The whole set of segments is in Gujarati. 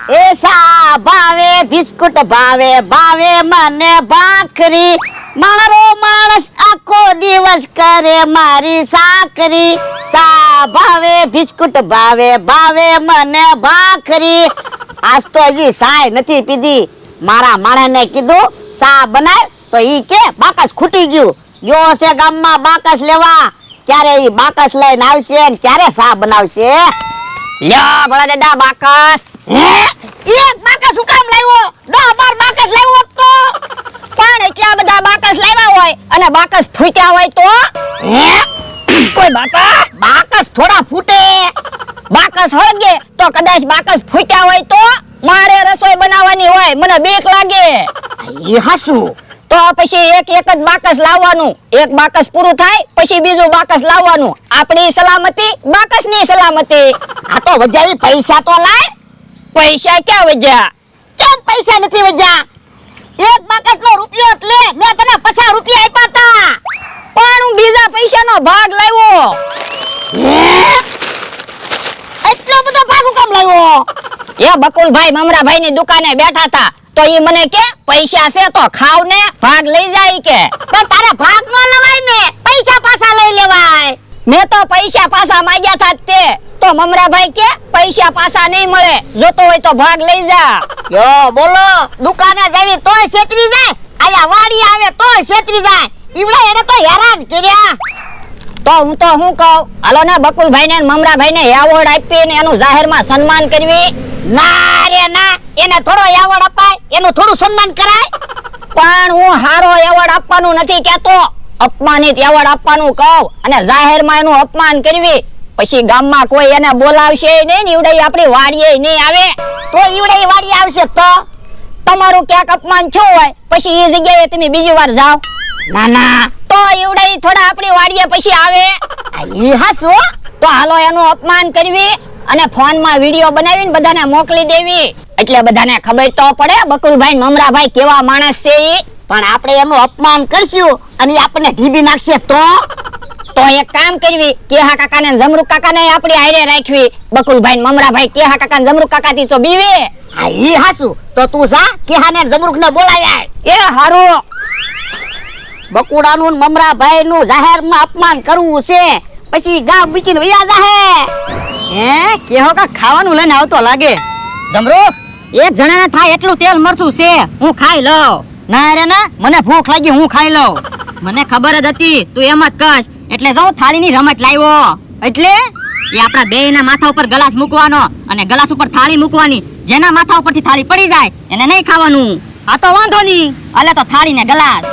એસા ભાવે બિસ્કુટ ભાવે ભાવે મને ભાખરી મારો માણસ આખો દિવસ કરે મારી સાકરી સા ભાવે બિસ્કુટ ભાવે ભાવે મને ભાખરી આજ તો હજી સાય નથી પીધી મારા માણસને કીધું સા બનાય તો ઈ કે બાકસ ખૂટી ગયું ગયો છે ગામમાં બાકસ લેવા ક્યારે ઈ બાકસ લઈને આવશે ને ક્યારે સા બનાવશે લ્યો ભલા દાદા બાકસ. હે એક બાકસ હું કામ લાવ્યો 10-12 બાકસ લાવ્યો તો પણ એટલા બધા બાકસ લાવ્યા હોય અને બાકસ ફૂટ્યા હોય તો હે કોઈ બાપા બાકસ થોડા ફૂટે બાકસ હળગે તો કદાચ બાકસ ફૂટ્યા હોય તો મારે રસોઈ બનાવવાની હોય મને બીક લાગે ઈ હાસુ તો પછી એક જ બાકસ લાવવાનું એક બાકસ પૂરું થાય પછી બીજું બાકસ લાવવાનું આપણી સલામતી બાકસની સલામતી. આ તો વજાઈ પૈસા તો લાય પૈસા ક્યાં વજ્યા કેમ પૈસા નથી વજા એક બાકસ નો રૂપિયો એટલે મેં તને 50 રૂપિયા આપ્યા તા પણ હું બીજા પૈસાનો ભાગ લાવ્યો. એટલો બધો ભાગ હું કામ લાવ્યો એ બકુલભાઈ મમરાભાઈ ની દુકાને બેઠા હતા તો ઈ મને કે પૈસા છે તો ખાવ ને ભાગ લઈ જાય કે પણ તારે ભાગ નો લવાય ને પૈસા પાછા લઈ લેવાય મેં તો પૈસા પાછા માંગ્યા હતા તે તો મમરાભાઈ કે પૈસા પાછા નહીં મળે જોતો હોય તો ભાગ લઈ જા. યો બોલો દુકાને જવી તોય છેતરી જાય આયા વાડી આવે તોય છેતરી જાય ઈવડા એને તો હેરાન કર્યા. તો હું કહું હાલો ને બકુલભાઈ ને મમરાભાઈ ને એવોર્ડ આપી ને એનું જાહેરમાં સન્માન કરવી. ના રે ના એને થોડો એવોર્ડ અપાય એનું થોડું સન્માન કરાય પણ હું હારો એવોર્ડ આપવાનું નથી કેતો અપમાનિત એવોર્ડ આપવાનું કહું અને જાહેરમાં એનું અપમાન કરવી પછી ગામમાં કોઈ એને બોલાવશે નહીં ને ઈવડે આપણી વાડીએ નહીં આવે તો ઈવડે વાડી આવશે તો તમારું ક્યાંક અપમાન થયું હોય પછી એ જગ્યાએ તમે બીજી વાર જાઓ. ના ના તો ઈવડે થોડા આપણી વાડીએ પછી આવે ઈ હાસુ તો હાલો એનું અપમાન કરવી અને ફોનમાં વિડિયો બનાવીને બધાને મોકલી દેવી એટલે બધાને ખબર તો પડે બકુલભાઈ મમરાભાઈ કેવા માણસ છે ઈ. પણ આપણે એનું અપમાન કરશું અને ઈ આપણને ઢીબી નાખશે તો એક કામ કરવી કેહા કાકા ને જમરૂક કાકા ને આપણી હારે રાખવી બકુલભાઈ મમરાભાઈ કેહા કાકા ને જમરૂક કાકા થી તો બીવે. હા ઈ હાસુ તો તું જા કેહાને જમરૂક ને બોલાય એ હારું બકુડાનું ને મમરાભાઈ જાહેરમાં અપમાન કરવું છે પછી ગામ મૂકીને વયા જાહે. હે કેહો કા ખાવાનું લઈને આવતો લાગે જમરૂક એક જણાને થાય એટલું તેલ મરચું છે હું ખાઈ લઉં. ના રે ના મને ભૂખ લાગી હું ખાઈ લઉં. મને ખબર જ હતી તું એમ જ કશ એટલે જાઉં થાળીની રમત લાવ્યો. એટલે એ આપણા બેયના માથા ઉપર ગ્લાસ મૂકવાનો અને ગ્લાસ ઉપર થાળી મૂકવાની જેના માથા ઉપરથી થાળી પડી જાય એને નહીં ખાવાનું. આ તો વાંધો નહીં અલે તો થાળી ને ગ્લાસ.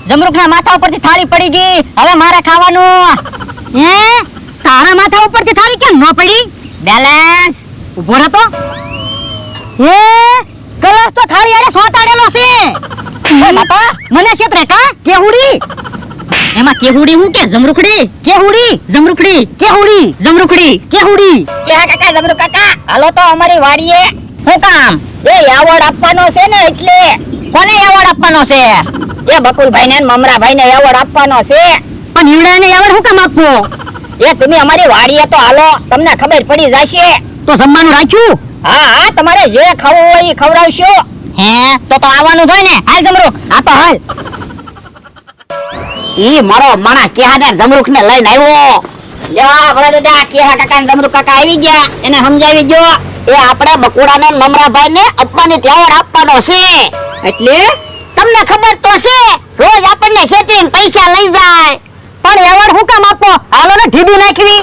જમરૂકના માથા ઉપરથી થાળી પડી ગઈ હવે મારે ખાવાનું. હે તારા માથા ઉપરથી થાળી કેમ ન પડી? બેલેન્સ ઊભો રહો તો. હે ગ્લાસ તો થાળી આડે સોતાડેલો છે. ઓય બાપા મને છેતરે કા કેહુડી એમાં કેહુડી હું કે જમરૂકડી કેહુડી જમરૂકડી કેહુડી જમરૂકડી કેહુડી કે કાકા જમરૂક કાકા હાલો તો અમારી વાડીએ. હું કામ એ એવોર્ડ આપવાનો છે ને એટલે. કોને એવોર્ડ આપવાનો છે? એ બકુલભાઈ ને મમરાભાઈ ને એવોર્ડ આપવાનો છે. પણ ઈવડાને એવોર્ડ હું કામ આપવો? એ તમે અમારી વાડીએ તો હાલો તમને ખબર પડી જશે. તો જમવાનું રાખ્યું? હા હા તમારે જે ખાવું હોય એ ખવડાવશો. હે તો આવવાનું થાય ને. હાલ જમરૂક આ તો હાલ. ઈ મારો માણા કેહાને જમરૂક ને લઈને આવ્યો. લ્યો ભલા દાદા કેહા કાકા ને જમરૂક કાકા આવી ગયા એને સમજાવી જો. એ આપણે બકુડાને મમરાભાઈ ને અપમાનિત એવોર્ડ આપવાનો છે. એટલે તમને ખબર તો છે રોજ આપણને છેતરીને પૈસા લઈ જાય. પણ એવોર્ડ હું કામ આપો? હાલો ને ઢીબી નાખવી.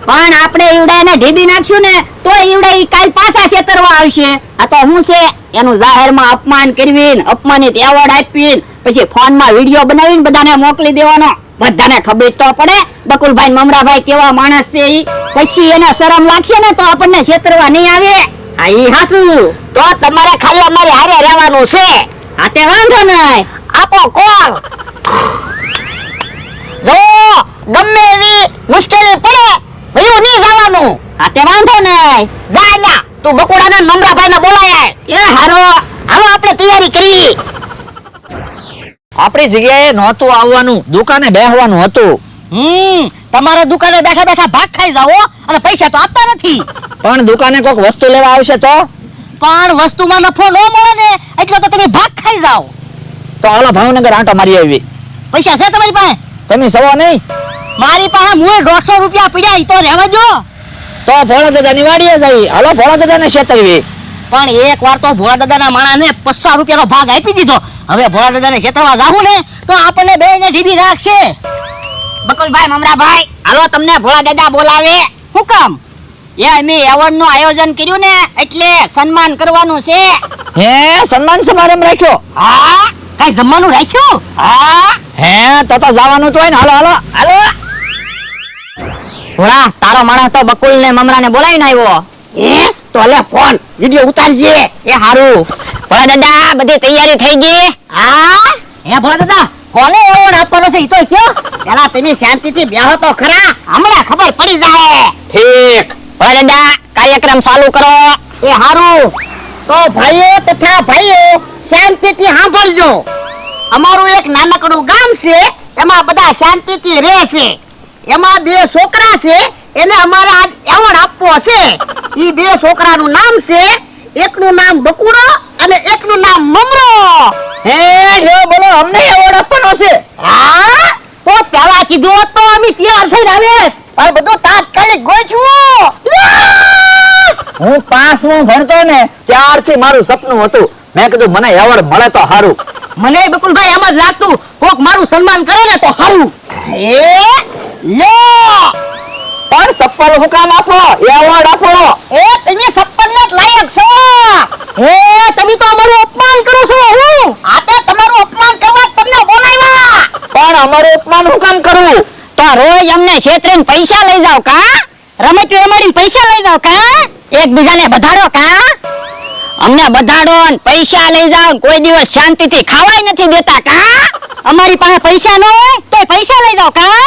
પણ આપણે ઈવડાને ઢીબી નાખ્યું ને તો ઈવડા ઈ કાલ પાછા છેતરવા આવશે. આ તો હું છે એનું જાહેરમાં અપમાન કરવીને અપમાનિત એવોર્ડ આપીને પછી ફોનમાં વિડિયો બનાવીને બધાને મોકલી દેવાનો. બધાને ખબર તો પડે બકુલભાઈ મમરાભાઈ કેવા માણસ છે ઈ. પછી એને શરમ લાગશે ને તો આપણને છેતરવા નહીં આવે. આ ઈ હાસું. તો તમારે ખાલી અમારી હારે રહેવાનું છે. આ તે વાંધો નહીં. આપો કોલ. જો ગમે એવી મુશ્કેલી પડે ભયું નહીં જવાનું. આ તે વાંધો નહીં. જા લ્યા તું બકુડાને મમરાભાઈને બોલાય એ હારો હાલો આપણે તૈયારી કરી. આપણી જગ્યાએ નહોતું આવવાનું, દુકાને બેહવાનું હતું. તમારે દુકાને બેઠા બેઠા ભાગ ખાઈ જાઓ અને પૈસા તો આપતા નથી. પણ દુકાને કોઈક વસ્તુ લેવા આવશે તો પણ વસ્તુમાં નફો ન મળે ને એટલે તો તમે ભાગ ખાઈ જાઓ. હાલો ભાવનગર આંટો મારી આવી. પૈસા છે તમારી પાસે? તમે સવો નહીં? મારી પાસે મુએ 150 રૂપિયા પડ્યા, ઈ તો રહેવા જો. તો ભોળા દાદાની વાડીએ જઈ. હાલો ભોળા દાદાને છેતરવી. પણ એક વાર તો ભોળા દાદાના માણાને 50 રૂપિયાનો ભાગ આપી દીધો. હવે ભોળા દાદાને છેતરવા જાવું ને તો આપણને બેયને ઢીબી રાખશે. બકુલભાઈ મમરાભાઈ હાલો તમને ભોળા દાદા બોલાવે. શું કામ? એ અમે એવોર્ડ નું આયોજન કર્યું ને એટલે સન્માન કરવાનું છે. હે સન્માન સમારંભ રાખ્યો? હા કઈ જમવાનું રાખ્યું? હા હે તો જવાનું તો હોય ને. હાલો હાલો હાલો. ભોળા તારો માણસ તો બકુલ ને મમરાને બોલાવીને આવ્યો. તો લે ફોન વિડિયો ઉતારજે. એ હારું. ભોળા દાદા બધી તૈયારી થઈ ગઈ? હા હે ભોળા દાદા કોને એવોર્ડ આપવાનો છે ઈ તો કયો? પેલા તમે શાંતિથી બેહો તો ખરા, હમણાં ખબર પડી જાય. ઠીક. ભોળા દાદા કાર્યક્રમ ચાલુ કરો. એ હારું. તો ભાઈઓ તથા ભાઈઓ શાંતિથી સાંભળજો. અમારું એક નાનકડું ગામ છે, એમાં બધા શાંતિથી રહે છે. એમાં બે છોકરા છે, એને અમારે આજ એવોર્ડ આપવો છે. ઈ બે છોકરાનું નામ છે, એકનું નામ બકુડો અને એકનું નામ મમરો. હે લ્યો બોલો, અમને એવોર્ડ આપવાનો છે? હા તો પેલા કીધું હોત તો અમે તૈયાર થઈને આવે, પણ બધું તાત્કાલિક ગોઠવું. હું 5મું ભણતો ને ત્યારથી મારું સપનું હતું. મેં કીધું મને એવોર્ડ મળે તો સારું. મને બકુલભાઈ એમ જ લાગતું કોક મારું સન્માન કરે ને તો સારું. એ લ્યો પણ સપ્પલ હું કામ આપો, એવોર્ડ આપો. એ તમે સપ્પનને જ લાયક છો. હે તમે તો અમારું અપમાન કરો છો. હું આ તો તમારું અપમાન કરવા જ તમને બોલાવ્યા. પણ અમારું અપમાન હું કામ કરવું? તો રોજ અમને છેતરીને પૈસા લઈ જાવ કા? રમત રમાડીને પૈસા લઈ જાવ કા? એકબીજાને બધાડો કા? અમને બધાડો ને પૈસા લઈ જાવ ને કોઈ દિવસ શાંતિથી ખાવાય નથી દેતા કા? અમારી પાસે પૈસા ન હોય તોય પૈસા લઈ જાવ કા?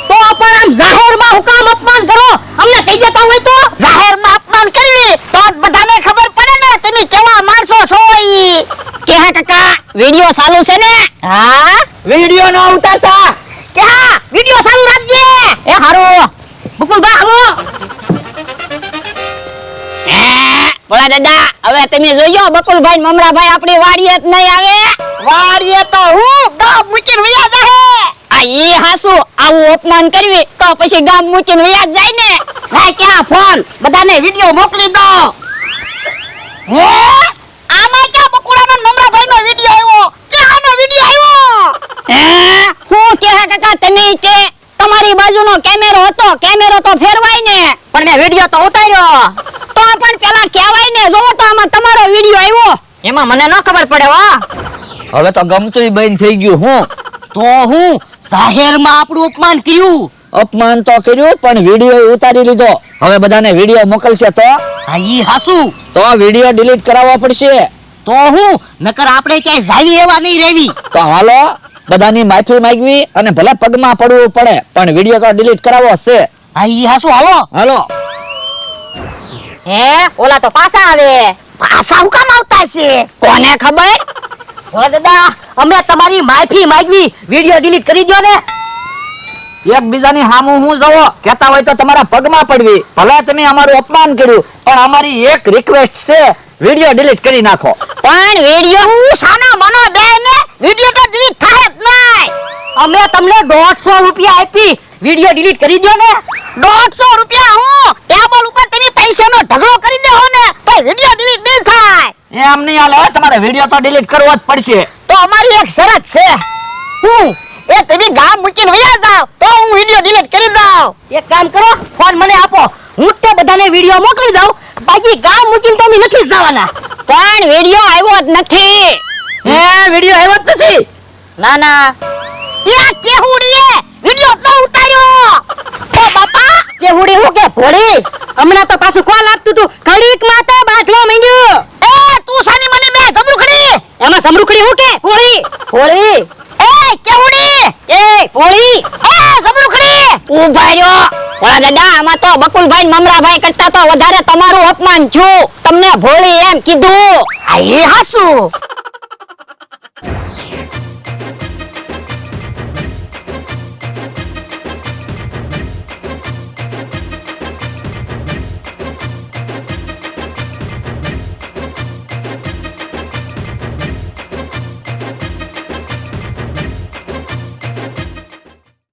તો પણ આમ જાહેરમાં હું કામ અપમાન કરો? અમને કહી દેતા હોય તો? જાહેરમાં અપમાન કરવી તો જ બધાને ખબર પડે ને તમે કેવા માણસો છો. ઈ કે હા કાકા વિડિયો ચાલુ છે ને? હા વિડિયો ન ઉતારતા. કે હા વિડિયો ચાલુ રાખજે. એ હારું બકુલભાઈ હાલો. ભોળા દાદા હવે તમે જોયો બકુલભાઈ ને મમરાભાઈ આપણી વાડીએ જ નહીં આવે. વાડીએ તો હું ગામ મૂકીને વયા જાહે. આ ઈ હાસુ આવું અપમાન કરવી તો પછી ગામ મૂકીને વયા જ જાય ને. હા ક્યાં ફોન બધાને વિડિયો મોકલી દો. હે આમાં ક્યાં બકુડાનો નમરાભાઈનો વિડિયો આવ્યો? ક્યાંનો વિડિયો આવ્યો? હું કે હા કાકા તમે તે તમારી બાજુનો કેમેરો હતો, કેમેરો તો ફેરવાય ને. પણ મેં વિડિયો તો ઉતાર્યો. તો પણ પેલા કહેવાય ને જો તો આમાં તમારો વિડિયો આવ્યો. એમાં મને ન ખબર પડે હો. હવે તો ગમતુંય બંધ થઈ ગયું. હું તો હું જાહેરમાં આપણું અપમાન કર્યું. અપમાન તો કર્યું પણ વિડિયો ઉતારી લીધો. હવે બધાને વિડિયો મોકલશે તો હા ઈ હાસુ. તો વિડિયો ડિલીટ કરાવવા પડશે. તો હું નકર આપણે ક્યાંય જાવી એવા નહીં રહેવી. તો હાલો બધાની માફી માંગવી અને ભલે પગમાં પડવું પડે પણ વિડિયો તો ડિલીટ કરાવવો છે. હા ઈ હાસુ હાલો. હાલો. હે ઓલા તો પાછા આવે. પાછા હું કામ આવતા છે? કોને ખબર? ભોળા દાદા અમે તમારી માફી માંગવી, વિડિયો ડિલીટ કરી દો ને. એકબીજાની સામું હું જોવો કહેતા હોય તો તમારા પગમાં પડવી. ભલે તમે અમારું અપમાન કર્યું પણ અમારી એક રિક્વેસ્ટ છે, વિડિયો ડિલીટ કરી નાખો. પણ વિડિયો હું સાના મનો બે ને વિડિયો તો ડિલીટ થાય જ નહીં. અમે તમને 150 રૂપિયા આપી, વિડિયો ડિલીટ કરી દો ને. 150 રૂપિયા હું ટેબલ ઉપર તમે પૈસાનો ઢગલો કરી દેહો ને તો વિડિયો ડિલીટ નહીં થાય. એમ નહીં હાલે, તમારે વિડિયો તો ડિલીટ કરવો જ પડશે. તો અમારી એક શરત છે. હું એ તમે ગામ મૂકીને વયા જાવ તો હું વિડિયો ડિલીટ કરી દઉં. એક કામ કરો, ફોન મને આપો, હું તે બધાને વિડિયો મોકલી દઉં. બાકી ગામ મૂકીને તો અમે નથી જવાના. પણ વિડિયો આવ્યો જ નથી. હે વિડિયો આવ્યો જ નથી? ના ના એ કેહુડીએ વિડિયો તો ઉતાર્યો. ઓ બાપા કેવડી હું કે ભોળી હમણાં તો પાછું કોલ આપતું તું ઘડીક માં તો બાથલો માંડ્યો. એ તું સાની મને બે ધમરુખડી. એમાં સમરૂખડી હું કે ભોળી ભોળી એ કેહુડી એ ભોળી એ ધમરુખડી. ઉભા રહ્યો ઓલા દાદા આમાં તો બકુલભાઈ ને મમરાભાઈ કરતા તો વધારે તમારું અપમાન છું તમને ભોળી એમ કીધું આ એ હાસુ